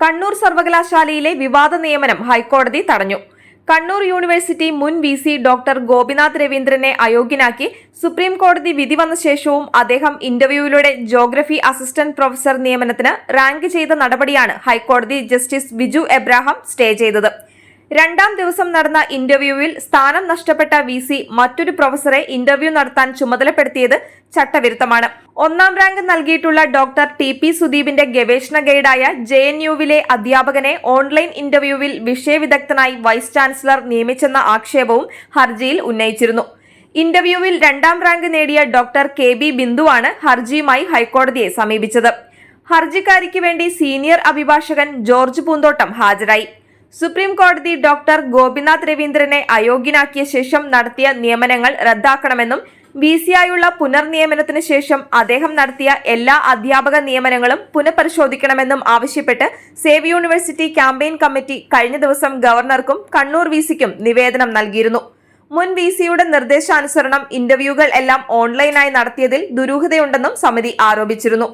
കണ്ണൂർ സർവകലാശാലയിലെ വിവാദ നിയമനം ഹൈക്കോടതി തടഞ്ഞു. കണ്ണൂർ യൂണിവേഴ്സിറ്റി മുൻ വിസി ഡോക്ടർ ഗോപിനാഥ് രവീന്ദ്രനെ അയോഗ്യനാക്കി സുപ്രീം കോടതി വിധി വന്ന ശേഷവും അദ്ദേഹം ഇന്റർവ്യൂവിലൂടെ ജോഗ്രഫി അസിസ്റ്റന്റ് പ്രൊഫസർ നിയമനത്തിന് റാങ്ക് ചെയ്ത നടപടിയാണ് ഹൈക്കോടതി ജസ്റ്റിസ് ബിജു എബ്രാഹാം സ്റ്റേ ചെയ്തത്. രണ്ടാം ദിവസം നടന്ന ഇന്റർവ്യൂവിൽ സ്ഥാനം നഷ്ടപ്പെട്ട വിസി മറ്റൊരു പ്രൊഫസറെ ഇന്റർവ്യൂ നടത്താൻ ചുമതലപ്പെടുത്തിയത് ചട്ടവിരുദ്ധമാണ്. ഒന്നാം റാങ്ക് നൽകിയിട്ടുള്ള ഡോക്ടർ ടി.പി. സുദീപിന്റെ ഗവേഷണ ഗൈഡായ JNUവിലെ അധ്യാപകനെ ഓൺലൈൻ ഇന്റർവ്യൂവിൽ വിഷയവിദഗ്ധനായി വൈസ് ചാൻസലർ നിയമിച്ചെന്ന ആക്ഷേപവും ഹർജിയിൽ ഉന്നയിച്ചിരുന്നു. ഇന്റർവ്യൂവിൽ രണ്ടാം റാങ്ക് നേടിയ ഡോക്ടർ KB ബിന്ദുവാണ് ഹർജിയുമായി ഹൈക്കോടതിയെ സമീപിച്ചത്. ഹർജിക്കാരിക്ക് വേണ്ടി സീനിയർ അഭിഭാഷകൻ ജോർജ് പൂന്തോട്ടം ഹാജരായി. സുപ്രീം കോടതി ഡോക്ടർ ഗോപിനാഥ് രവീന്ദ്രനെ അയോഗ്യനാക്കിയ ശേഷം നടത്തിയ നിയമനങ്ങൾ റദ്ദാക്കണമെന്നും വിസിയായുള്ള പുനർനിയമനത്തിന് ശേഷം അദ്ദേഹം നടത്തിയ എല്ലാ അധ്യാപക നിയമനങ്ങളും പുനഃപരിശോധിക്കണമെന്നും ആവശ്യപ്പെട്ട് സേവ് യൂണിവേഴ്സിറ്റി ക്യാമ്പയിൻ കമ്മിറ്റി കഴിഞ്ഞ ദിവസം ഗവർണർക്കും കണ്ണൂർ വിസിക്കും നിവേദനം നൽകിയിരുന്നു. മുൻ വിസിയുടെ നിർദ്ദേശാനുസരണം ഇന്റർവ്യൂകൾ എല്ലാം ഓൺലൈനായി നടത്തിയതിൽ ദുരൂഹതയുണ്ടെന്നും സമിതി ആരോപിച്ചിരുന്നു.